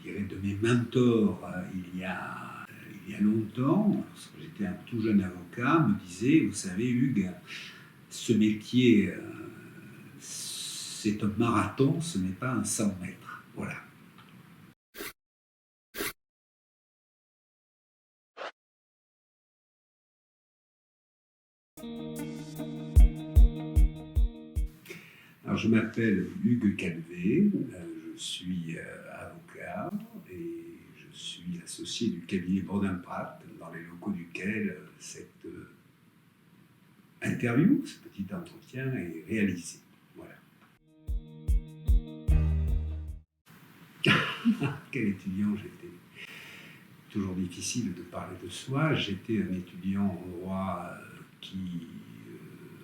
dirais, de mes mentors il y a longtemps, lorsque j'étais un tout jeune avocat, me disait, vous savez Hugues, ce métier, c'est un marathon, ce n'est pas un 100 mètres. Voilà. Alors, je m'appelle Hugues Calvé, je suis avocat et je suis associé du cabinet Bourdin-Prat, dans les locaux duquel cette interview, ce petit entretien est réalisé. Voilà. Quel étudiant j'étais. Toujours difficile de parler de soi. J'étais un étudiant en droit qui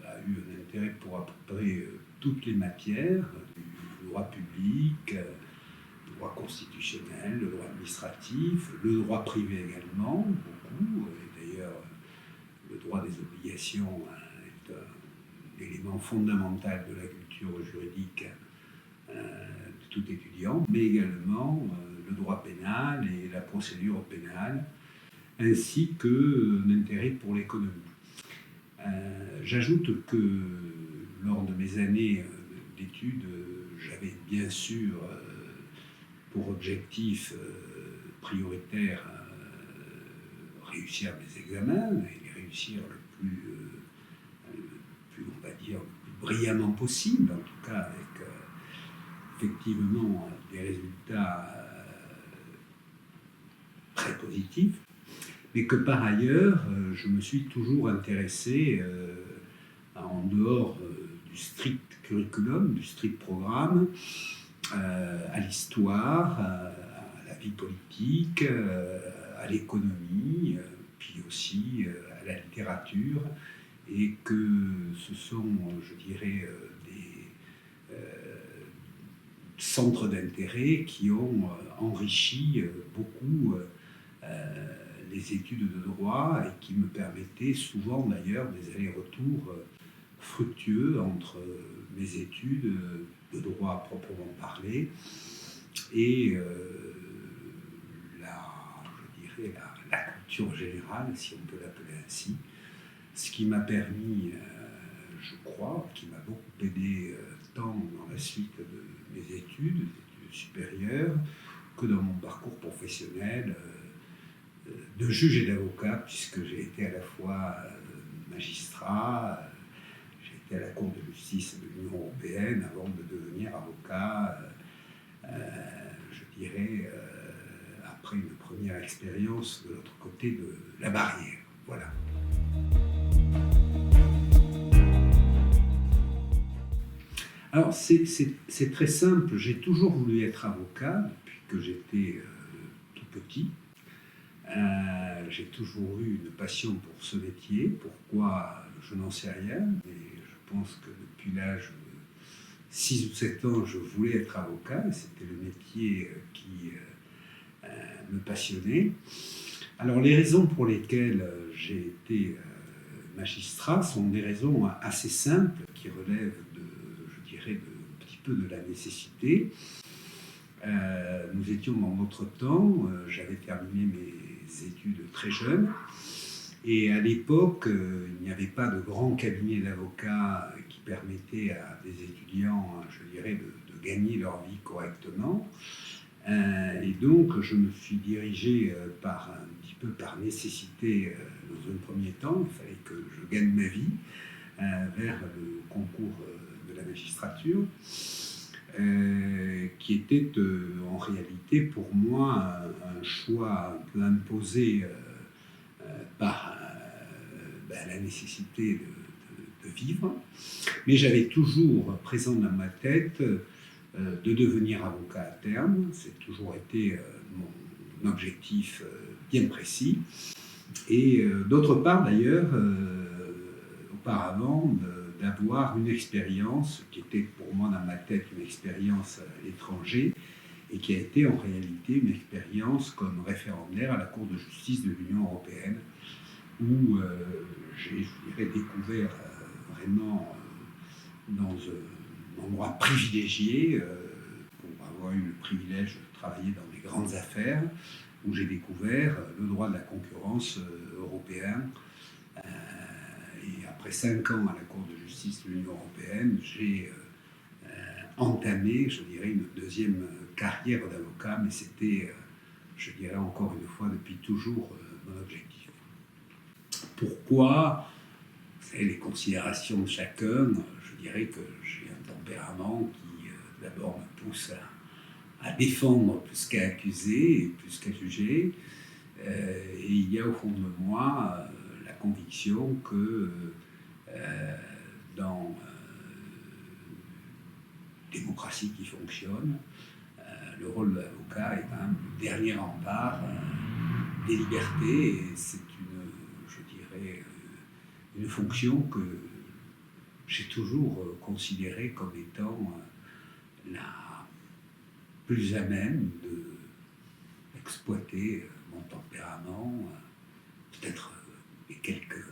a eu un intérêt pour à peu près toutes les matières, du droit public, le droit constitutionnel, le droit administratif, le droit privé également, beaucoup. Et d'ailleurs, le droit des obligations est un élément fondamental de la culture juridique de tout étudiant, mais également le droit pénal et la procédure pénale, ainsi qu'un intérêt pour l'économie. J'ajoute que lors de mes années d'études, j'avais bien sûr pour objectif prioritaire réussir mes examens et les réussir le plus, on va dire, le plus brillamment possible, en tout cas avec effectivement des résultats très positifs, mais que par ailleurs, je me suis toujours intéressé, en dehors du strict curriculum, du strict programme, à l'histoire, à la vie politique, à l'économie, puis aussi à la littérature, et que ce sont, je dirais, des centres d'intérêt qui ont enrichi beaucoup les études de droit et qui me permettaient souvent d'ailleurs des allers-retours fructueux entre mes études de droit proprement parlé et la culture générale, si on peut l'appeler ainsi, ce qui m'a permis, je crois, qui m'a beaucoup aidé tant dans la suite de mes études supérieures que dans mon parcours professionnel de juge et d'avocat, puisque j'ai été à la fois magistrat, j'ai été à la Cour de justice de l'Union européenne avant de devenir avocat, je dirais, après une première expérience de l'autre côté de la barrière. Voilà. Alors, c'est très simple. J'ai toujours voulu être avocat depuis que j'étais tout petit. J'ai toujours eu une passion pour ce métier. Pourquoi, je n'en sais rien, mais je pense que depuis l'âge de 6 ou 7 ans, je voulais être avocat. C'était le métier qui me passionnait. Alors, les raisons pour lesquelles j'ai été magistrat sont des raisons assez simples qui relèvent un petit peu de la nécessité. Nous étions dans notre temps, j'avais terminé mes études très jeune, et à l'époque, il n'y avait pas de grand cabinet d'avocats qui permettait à des étudiants, je dirais, de gagner leur vie correctement. Et donc, je me suis dirigé un petit peu par nécessité dans un premier temps. Il fallait que je gagne ma vie vers le concours de la magistrature, qui était en réalité pour moi un choix un peu imposé par la nécessité de vivre. Mais j'avais toujours présent dans ma tête de devenir avocat à terme. C'est toujours été mon objectif bien précis. Et d'autre part, d'ailleurs, auparavant, d'avoir une expérience qui était pour moi dans ma tête une expérience à l'étranger et qui a été en réalité une expérience comme référendaire à la Cour de justice de l'Union européenne, où j'ai découvert vraiment dans un endroit privilégié pour avoir eu le privilège de travailler dans les grandes affaires, où j'ai découvert le droit de la concurrence européen. Et après 5 ans à la Cour de justice de l'Union européenne, j'ai entamé, je dirais, une deuxième carrière d'avocat, mais c'était, je dirais encore une fois, depuis toujours mon objectif. Pourquoi? Vous savez, les considérations de chacun, je dirais que j'ai un tempérament qui, d'abord, me pousse à défendre plus qu'à accuser et plus qu'à juger. Et il y a au fond de moi la conviction que dans une démocratie qui fonctionne, le rôle de l'avocat est quand même le dernier rempart des libertés, et c'est une fonction que j'ai toujours considérée comme étant la plus à même d'exploiter mon tempérament, peut-être mes quelques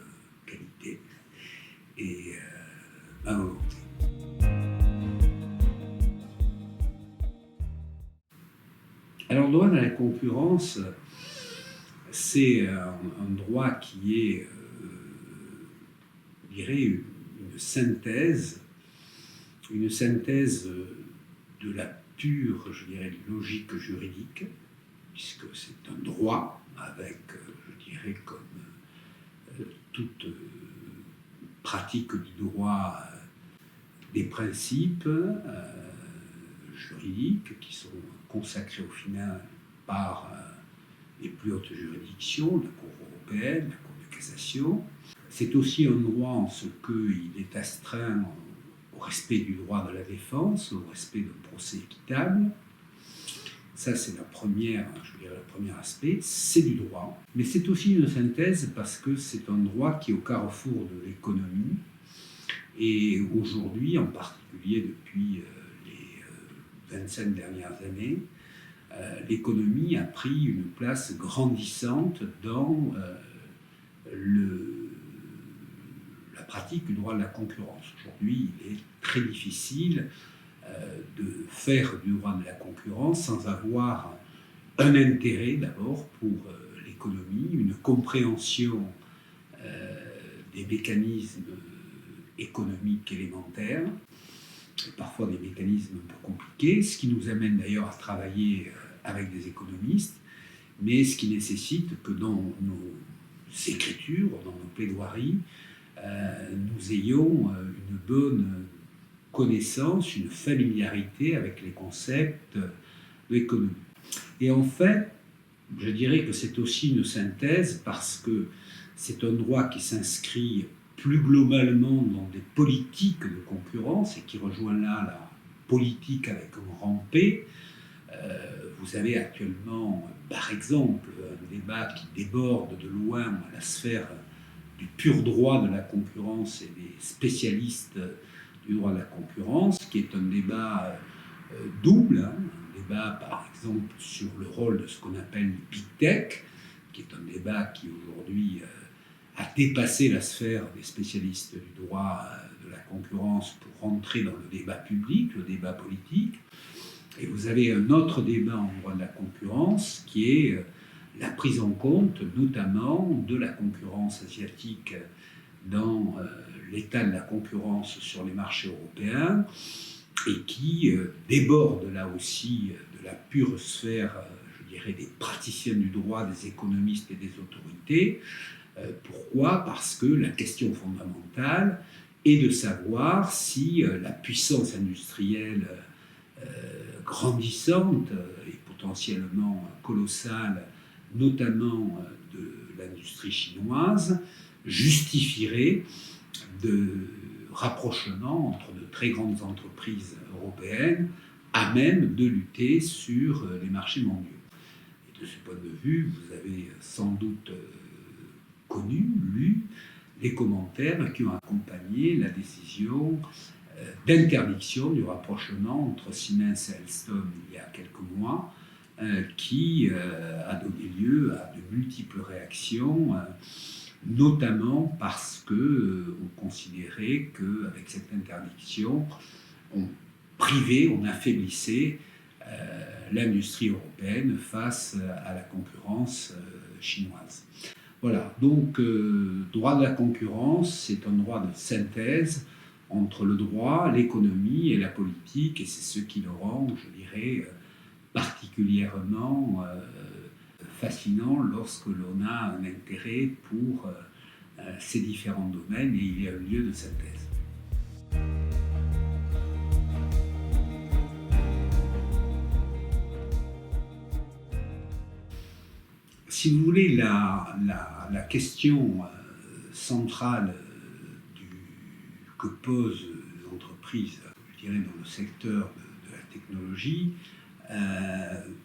qualités et ma volonté. Alors, le droit de la concurrence, c'est un droit qui est, je dirais, une synthèse de la pure, je dirais, logique juridique, puisque c'est un droit avec, je dirais, comme toute pratique du droit, des principes juridiques qui sont consacrés au final par les plus hautes juridictions, la Cour européenne, la Cour de cassation. C'est aussi un droit en ce qu'il est astreint au respect du droit de la défense, au respect d'un procès équitable. Ça, c'est le premier aspect, c'est du droit. Mais c'est aussi une synthèse parce que c'est un droit qui est au carrefour de l'économie. Et aujourd'hui, en particulier depuis les 25 dernières années, l'économie a pris une place grandissante dans la pratique du droit de la concurrence. Aujourd'hui, il est très difficile de faire du droit de la concurrence sans avoir un intérêt d'abord pour l'économie, une compréhension des mécanismes économiques élémentaires, parfois des mécanismes un peu compliqués, ce qui nous amène d'ailleurs à travailler avec des économistes, mais ce qui nécessite que dans nos écritures, dans nos plaidoiries, nous ayons une bonne connaissance, une familiarité avec les concepts de l'économie. Et en fait, je dirais que c'est aussi une synthèse parce que c'est un droit qui s'inscrit plus globalement dans des politiques de concurrence et qui rejoint là la politique avec un grand P. Vous avez actuellement, par exemple, un débat qui déborde de loin la sphère du pur droit de la concurrence et des spécialistes du droit de la concurrence, qui est un débat double, un débat par exemple sur le rôle de ce qu'on appelle le big tech, qui est un débat qui aujourd'hui a dépassé la sphère des spécialistes du droit de la concurrence pour rentrer dans le débat public, le débat politique. Et vous avez un autre débat en droit de la concurrence qui est la prise en compte notamment de la concurrence asiatique dans l'état de la concurrence sur les marchés européens et qui déborde là aussi de la pure sphère, je dirais, des praticiens du droit, des économistes et des autorités. Pourquoi ? Parce que la question fondamentale est de savoir si la puissance industrielle grandissante et potentiellement colossale, notamment de l'industrie chinoise, justifierait de rapprochements entre de très grandes entreprises européennes à même de lutter sur les marchés mondiaux. Et de ce point de vue, vous avez sans doute lu les commentaires qui ont accompagné la décision d'interdiction du rapprochement entre Siemens et Alstom il y a quelques mois, qui a donné lieu à de multiples réactions, notamment parce qu'on considérait qu'avec cette interdiction, on affaiblissait l'industrie européenne face à la concurrence chinoise. Voilà, donc droit de la concurrence, c'est un droit de synthèse entre le droit, l'économie et la politique, et c'est ce qui le rend, je dirais, particulièrement fascinant lorsque l'on a un intérêt pour ces différents domaines, et il y a un lieu de synthèse. Si vous voulez, la question centrale que posent les entreprises, je dirais, dans le secteur de la technologie,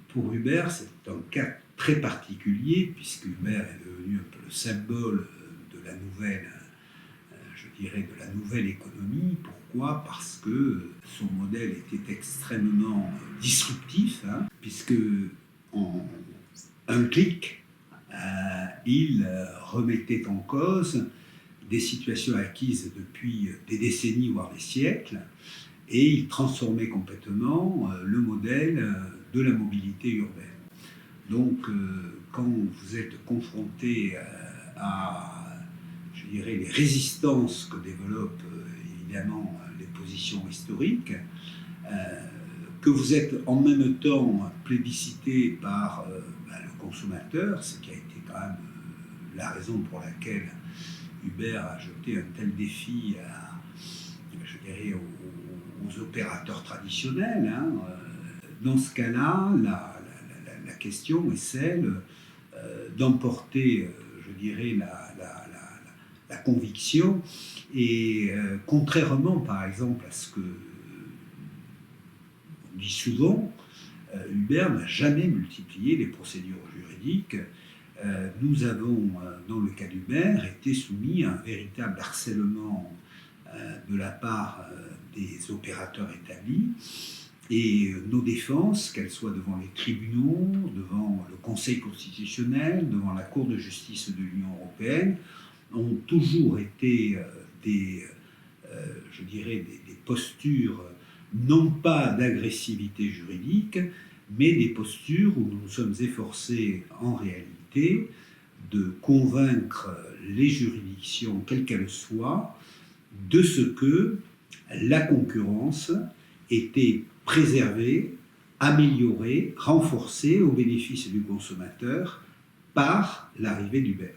pour Uber, c'est un cas très particulier, puisque Uber est devenu un peu le symbole de la nouvelle, je dirais, de la nouvelle économie. Pourquoi ? Parce que son modèle était extrêmement disruptif, puisque en un clic, il remettait en cause des situations acquises depuis des décennies, voire des siècles, et il transformait complètement le modèle de la mobilité urbaine. Donc, quand vous êtes confronté à, je dirais, les résistances que développent évidemment les positions historiques, que vous êtes en même temps plébiscité par le consommateur, ce qui a été quand même la raison pour laquelle Uber a jeté un tel défi je dirais, aux opérateurs traditionnels. Dans ce cas-là, la question est celle d'emporter, je dirais, la conviction. Et contrairement, par exemple, à ce que on dit souvent, Uber n'a jamais multiplié les procédures juridiques. Nous avons, dans le cas d'Uber, été soumis à un véritable harcèlement de la part des opérateurs établis, et nos défenses, qu'elles soient devant les tribunaux, devant le Conseil constitutionnel, devant la Cour de justice de l'Union européenne, ont toujours été je dirais, des postures non pas d'agressivité juridique, mais des postures où nous nous sommes efforcés en réalité de convaincre les juridictions, quelles qu'elles soient, de ce que la concurrence était préservée, améliorée, renforcée au bénéfice du consommateur par l'arrivée d'Uber.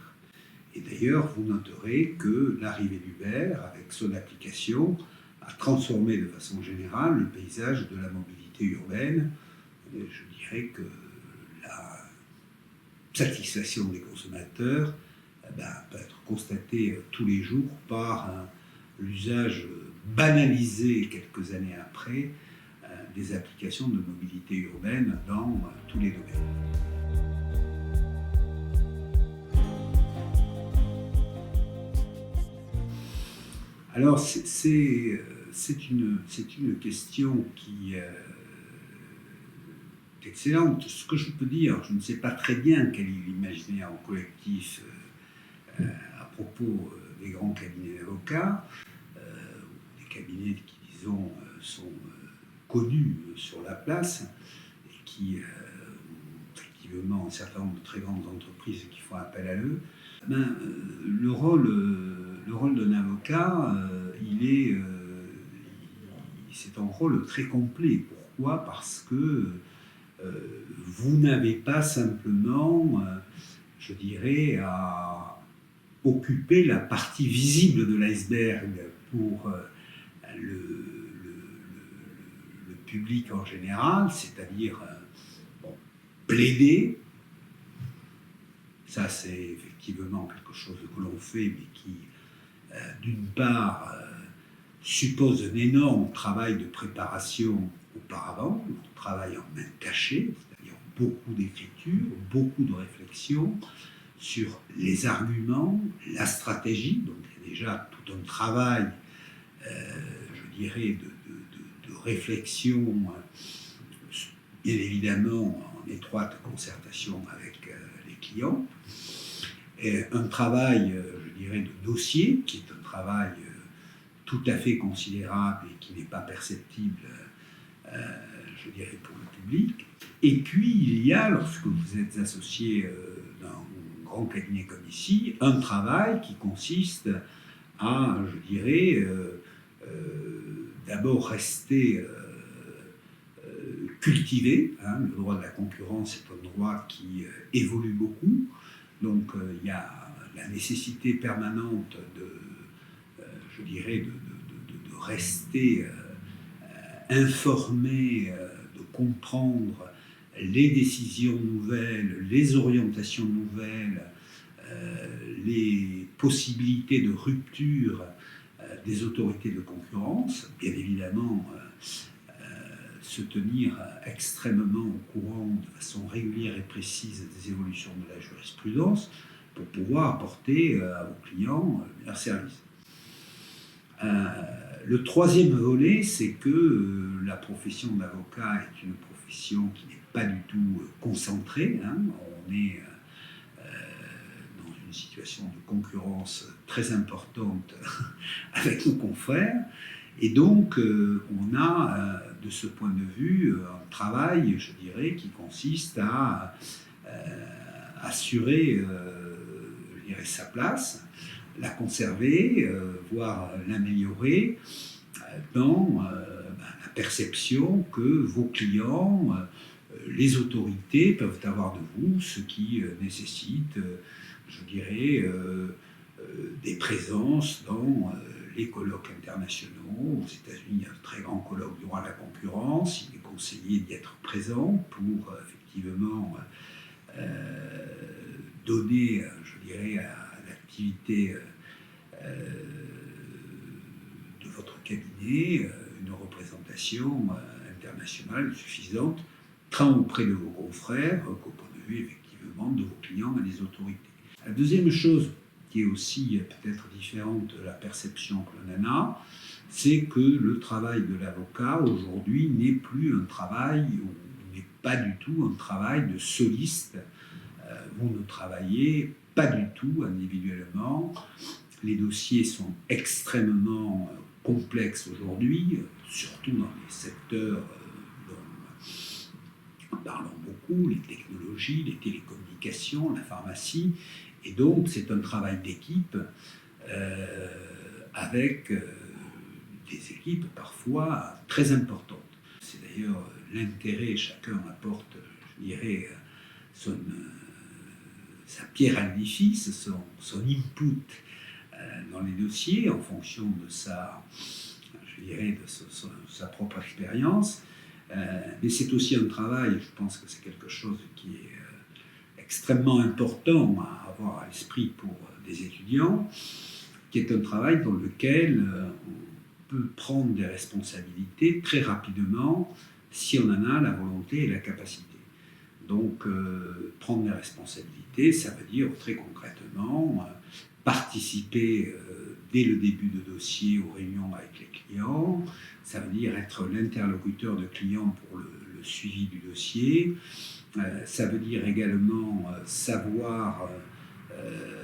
Et d'ailleurs, vous noterez que l'arrivée d'Uber, avec son application, a transformé de façon générale le paysage de la mobilité urbaine. Et je dirais que la satisfaction des consommateurs peut être constatée tous les jours par l'usage banalisé quelques années après des applications de mobilité urbaine dans tous les domaines. Alors, c'est une question qui est excellente. Ce que je peux dire, je ne sais pas très bien quel est l'imaginaire collectif à propos des grands cabinets d'avocats, des cabinets qui, disons, sont connus sur la place et qui ont effectivement un certain nombre de très grandes entreprises qui font appel à eux. Le rôle d'un avocat, c'est un rôle très complet. Pourquoi ? Parce que vous n'avez pas simplement, je dirais, à occuper la partie visible de l'iceberg pour le public en général, c'est-à-dire plaider. Ça, c'est effectivement quelque chose que l'on fait, mais qui, d'une part, suppose un énorme travail de préparation auparavant, un travail en main cachée, c'est-à-dire beaucoup d'écriture, beaucoup de réflexion sur les arguments, la stratégie. Donc il y a déjà tout un travail, je dirais, de réflexion, bien évidemment en étroite concertation avec les clients. Et un travail, je dirais, de dossier, qui est un travail tout à fait considérable et qui n'est pas perceptible, je dirais, pour le public. Et puis, il y a, lorsque vous êtes associé d'un grand cabinet comme ici, un travail qui consiste à, je dirais, d'abord rester cultivé. Hein. Le droit de la concurrence est un droit qui évolue beaucoup. Donc, il y a la nécessité permanente je dirais, de rester informé, de comprendre les décisions nouvelles, les orientations nouvelles, les possibilités de rupture des autorités de concurrence, bien évidemment se tenir extrêmement au courant de façon régulière et précise des évolutions de la jurisprudence pour pouvoir apporter à vos clients leur service. Le troisième volet, c'est que la profession d'avocat est une profession qui n'est pas du tout concentrée. Hein. On est dans une situation de concurrence très importante avec nos confrères. Et donc, on a, de ce point de vue, un travail, je dirais, qui consiste à assurer je dirais, sa place, la conserver, voire l'améliorer dans la perception que vos clients, les autorités peuvent avoir de vous, ce qui nécessite, je dirais, des présences dans les colloques internationaux. Aux États-Unis, il y a un très grand colloque du droit de la concurrence. Il est conseillé d'y être présent pour effectivement donner, je dirais, à l'activité de votre cabinet une représentation internationale suffisante, tant auprès de vos confrères qu'au point de vue effectivement de vos clients et des autorités. La deuxième chose qui est aussi peut-être différente de la perception que l'on en a, c'est que le travail de l'avocat aujourd'hui n'est plus un travail, ou n'est pas du tout un travail de soliste. Vous ne travaillez pas du tout individuellement. Les dossiers sont extrêmement complexes aujourd'hui, surtout dans les secteurs dont nous parlons beaucoup, les technologies, les télécommunications, la pharmacie. Et donc, c'est un travail d'équipe avec des équipes parfois très importantes. C'est d'ailleurs l'intérêt, chacun apporte, je dirais, sa pierre à l'édifice, son input dans les dossiers en fonction de je dirais, de sa propre expérience. Mais c'est aussi un travail, je pense que c'est quelque chose qui est extrêmement important à avoir à l'esprit pour des étudiants, qui est un travail dans lequel on peut prendre des responsabilités très rapidement si on en a la volonté et la capacité. Donc, prendre des responsabilités, ça veut dire très concrètement participer dès le début de dossier aux réunions avec les clients, ça veut dire être l'interlocuteur de clients pour le suivi du dossier, ça veut dire également savoir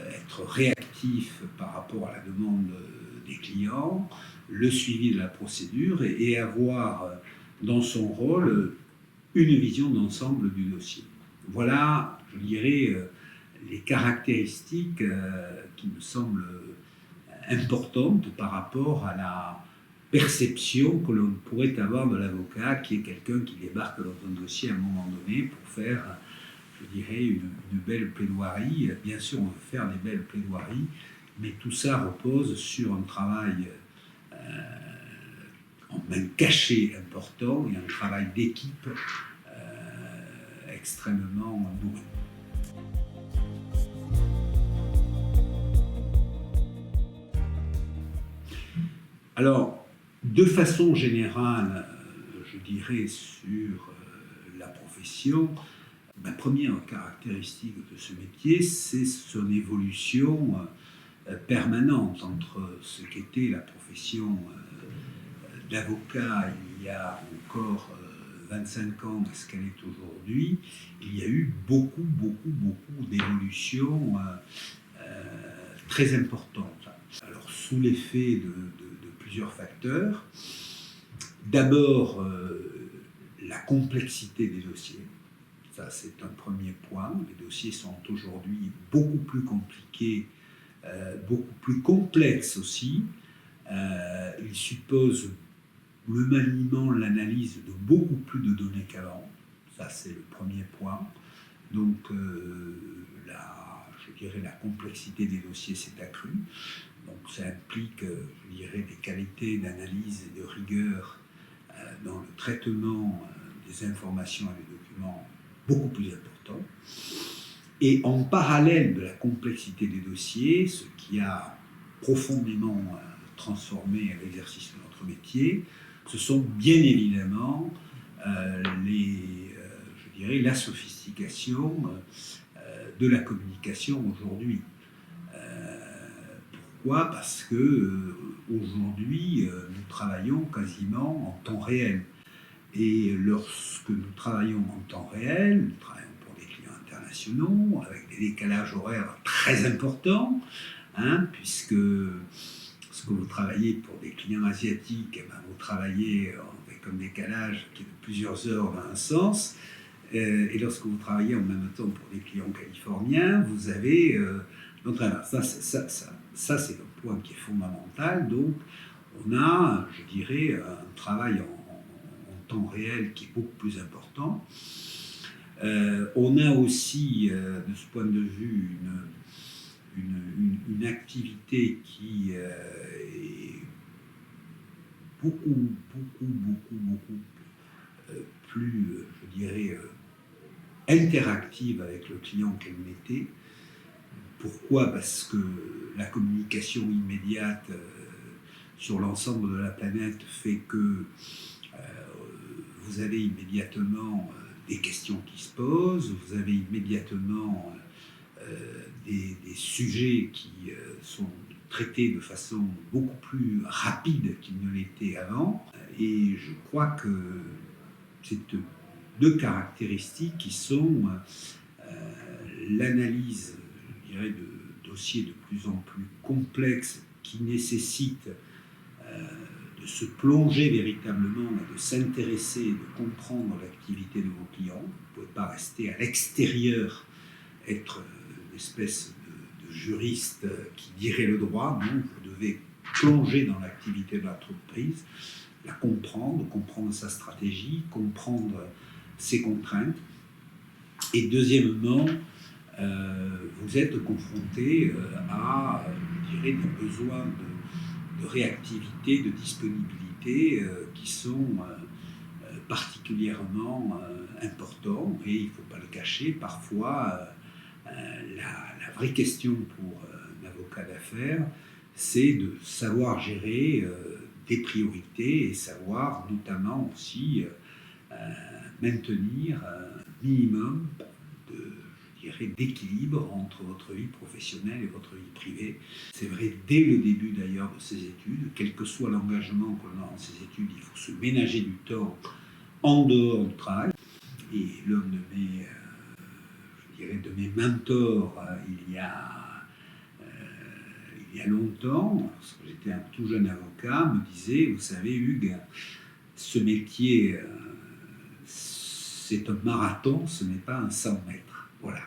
être réactif par rapport à la demande des clients, le suivi de la procédure et avoir dans son rôle une vision d'ensemble du dossier. Voilà, je dirais, les caractéristiques qui me semblent importantes par rapport à la perception que l'on pourrait avoir de l'avocat, qui est quelqu'un qui débarque dans un dossier à un moment donné pour faire, je dirais, une belle plaidoirie. Bien sûr, on veut faire des belles plaidoiries, mais tout ça repose sur un travail en main cachée important et un travail d'équipe extrêmement nourri. Alors, de façon générale, je dirais sur la profession, la première caractéristique de ce métier, c'est son évolution permanente entre ce qu'était la profession d'avocat il y a encore 25 ans et ce qu'elle est aujourd'hui. Il y a eu beaucoup d'évolutions très importantes. Alors, sous l'effet de plusieurs facteurs. D'abord, la complexité des dossiers. Ça, c'est un premier point. Les dossiers sont aujourd'hui beaucoup plus compliqués, beaucoup plus complexes aussi. Ils supposent le maniement, l'analyse de beaucoup plus de données qu'avant. Ça, c'est le premier point. Donc, je dirais, la complexité des dossiers s'est accrue. Donc, ça implique, je dirais, des qualités d'analyse et de rigueur dans le traitement des informations et des documents beaucoup plus importants. Et en parallèle de la complexité des dossiers, ce qui a profondément transformé l'exercice de notre métier, ce sont bien évidemment je dirais, la sophistication de la communication aujourd'hui. Pourquoi ? Parce que aujourd'hui, nous travaillons quasiment en temps réel. Et lorsque nous travaillons en temps réel, nous travaillons pour des clients internationaux, avec des décalages horaires très importants, puisque lorsque vous travaillez pour des clients asiatiques, vous travaillez avec un décalage qui est de plusieurs heures dans un sens, et lorsque vous travaillez en même temps pour des clients californiens, vous avez ça c'est le point qui est fondamental. Donc on a, je dirais, un travail en temps réel qui est beaucoup plus important. On a aussi, de ce point de vue, une activité qui est beaucoup plus, je dirais, interactive avec le client qu'elle n'était. Pourquoi ? Parce que la communication immédiate sur l'ensemble de la planète fait que vous avez immédiatement des questions qui se posent, vous avez immédiatement des sujets qui sont traités de façon beaucoup plus rapide qu'ils ne l'étaient avant. Et je crois que c'est deux caractéristiques qui sont l'analyse, je dirais, de dossiers de plus en plus complexes qui nécessitent de se plonger véritablement et de s'intéresser, de comprendre l'activité de vos clients. Vous ne pouvez pas rester à l'extérieur, être une espèce de juriste qui dirait le droit. Non, vous devez plonger dans l'activité de l'entreprise, la comprendre sa stratégie, comprendre ses contraintes. Et deuxièmement, vous êtes confronté à, je dirais, des besoins de réactivité, de disponibilité qui sont particulièrement importants. Et il ne faut pas le cacher, parfois la vraie question pour un avocat d'affaires, c'est de savoir gérer des priorités et savoir notamment aussi maintenir un minimum d'équilibre entre votre vie professionnelle et votre vie privée. C'est vrai dès le début d'ailleurs de ces études, quel que soit l'engagement que l'on a dans ces études, il faut se ménager du temps en dehors du travail. Et l'un de mes mentors il y a longtemps, lorsque j'étais un tout jeune avocat, me disait, vous savez Hugues, ce métier c'est un marathon, ce n'est pas un 100 mètres. Voilà.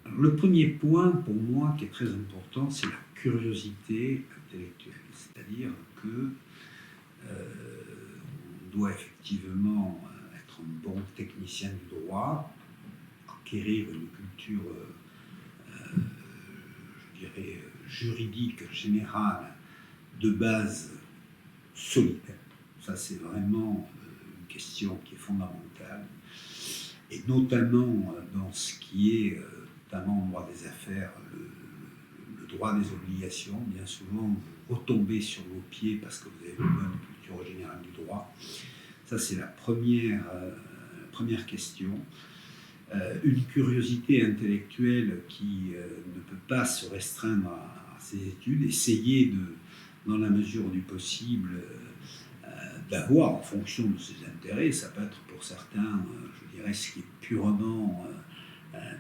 Alors, le premier point pour moi qui est très important, c'est la curiosité intellectuelle. C'est-à-dire que on doit effectivement être un bon technicien du droit, acquérir une culture, je dirais, juridique générale de base solide. Ça, c'est vraiment une question qui est fondamentale. Et notamment dans ce qui est, notamment en droit des affaires, le droit des obligations. Bien souvent, vous retombez sur vos pieds parce que vous avez une bonne culture générale du droit. Ça, c'est la première question. Une curiosité intellectuelle qui ne peut pas se restreindre à ses études, essayer dans la mesure du possible, d'avoir en fonction de ses intérêts, ça peut être pour certains, je dirais, ce qui est purement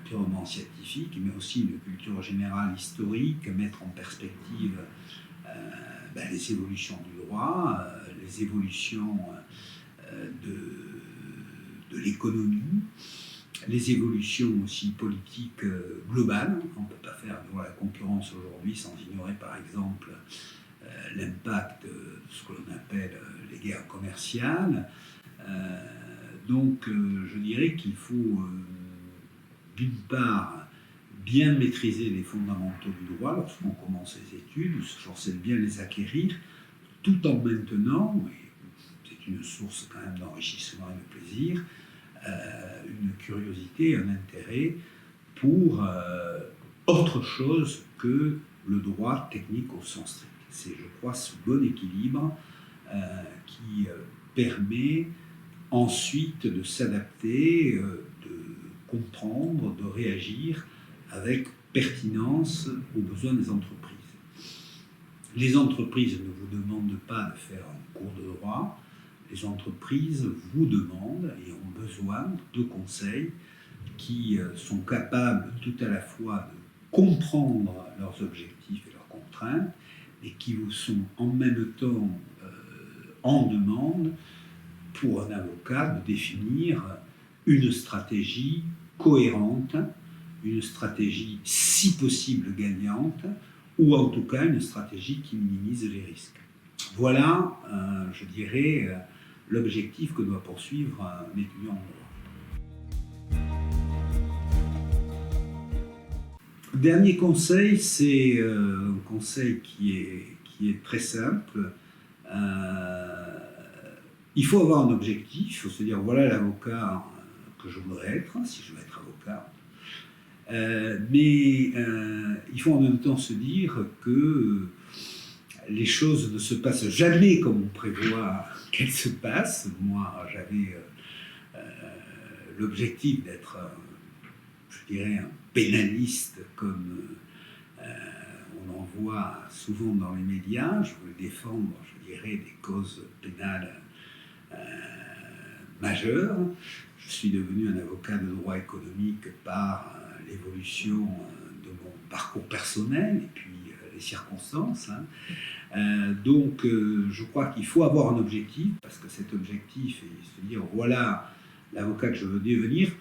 purement scientifique, mais aussi une culture générale historique, mettre en perspective les évolutions du droit, les évolutions de l'économie, les évolutions aussi politiques globales. On ne peut pas faire de la concurrence aujourd'hui sans ignorer par exemple l'impact de ce que l'on appelle les guerres commerciales. Donc je dirais qu'il faut d'une part bien maîtriser les fondamentaux du droit lorsqu'on commence les études, s'efforcer de bien les acquérir, tout en maintenant, et c'est une source quand même d'enrichissement et de plaisir, une curiosité, un intérêt pour autre chose que le droit technique au sens strict. C'est, je crois, ce bon équilibre qui permet ensuite de s'adapter, de comprendre, de réagir avec pertinence aux besoins des entreprises. Les entreprises ne vous demandent pas de faire un cours de droit, les entreprises vous demandent et ont besoin de conseils qui sont capables tout à la fois de comprendre leurs objectifs et leurs contraintes, et qui vous sont en même temps en demande pour un avocat de définir une stratégie cohérente, une stratégie si possible gagnante, ou en tout cas une stratégie qui minimise les risques. Voilà, je dirais, l'objectif que doit poursuivre un étudiant en droit. Dernier conseil, c'est un conseil qui est très simple. Il faut avoir un objectif, il faut se dire voilà l'avocat que je voudrais être, si je veux être avocat. Mais il faut en même temps se dire que les choses ne se passent jamais comme on prévoit qu'elles se passent. Moi, j'avais l'objectif d'être, je dirais, un pénaliste comme on en voit souvent dans les médias. Je voulais défendre, je dirais, des causes pénales majeures. Je suis devenu un avocat de droit économique par l'évolution de mon parcours personnel et puis les circonstances. Donc je crois qu'il faut avoir un objectif, parce que cet objectif est se dire voilà l'avocat que je veux devenir,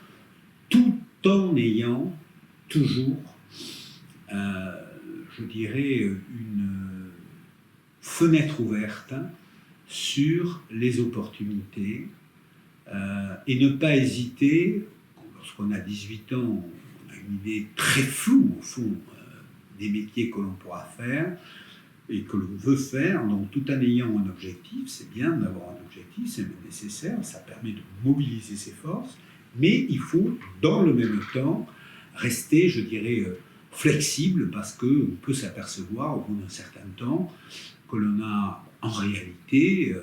tout en ayant toujours, je dirais, une fenêtre ouverte sur les opportunités et ne pas hésiter, lorsqu'on a 18 ans, on a une idée très floue au fond des métiers que l'on pourra faire et que l'on veut faire, donc tout en ayant un objectif, c'est bien d'avoir un objectif, c'est même nécessaire, ça permet de mobiliser ses forces, mais il faut dans le même temps rester, je dirais, flexible, parce qu'on peut s'apercevoir au bout d'un certain temps que l'on a en réalité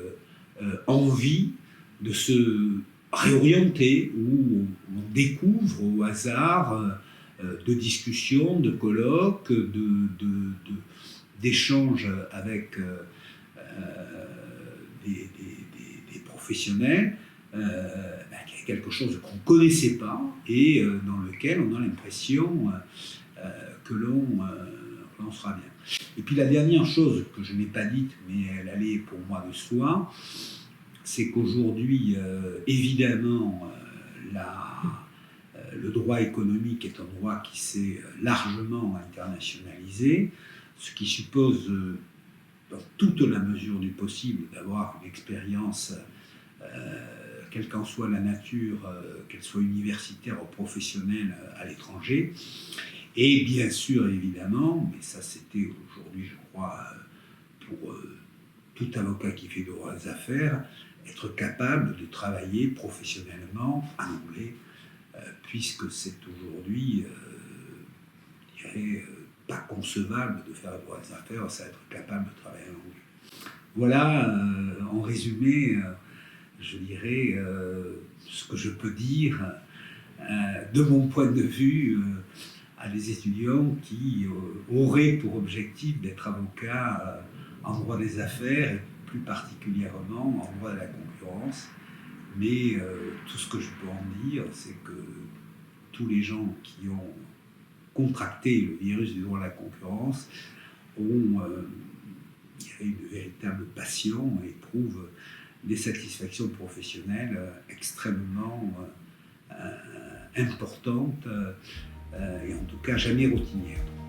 envie de se réorienter, où on découvre au hasard de discussions, de colloques, d'échanges avec des professionnels, qu'il y a quelque chose qu'on ne connaissait pas et dans lequel on a l'impression que l'on sera bien. Et puis la dernière chose que je n'ai pas dite, mais elle allait pour moi de soi, c'est qu'aujourd'hui, évidemment, le droit économique est un droit qui s'est largement internationalisé, ce qui suppose, dans toute la mesure du possible, d'avoir une expérience, quelle qu'en soit la nature, qu'elle soit universitaire ou professionnelle, à l'étranger. Et bien sûr, évidemment, mais ça c'était aujourd'hui, je crois, pour tout avocat qui fait de droit des affaires, être capable de travailler professionnellement en anglais, puisque c'est aujourd'hui, je dirais, pas concevable de faire le droit des affaires sans être capable de travailler en anglais. Voilà, en résumé, je dirais, ce que je peux dire de mon point de vue à des étudiants qui auraient pour objectif d'être avocats en droit des affaires, et plus particulièrement en droit de la concurrence. Mais tout ce que je peux en dire, c'est que tous les gens qui ont contracté le virus du droit à la concurrence ont une véritable passion et éprouvent des satisfactions professionnelles extrêmement importantes et en tout cas jamais routinières.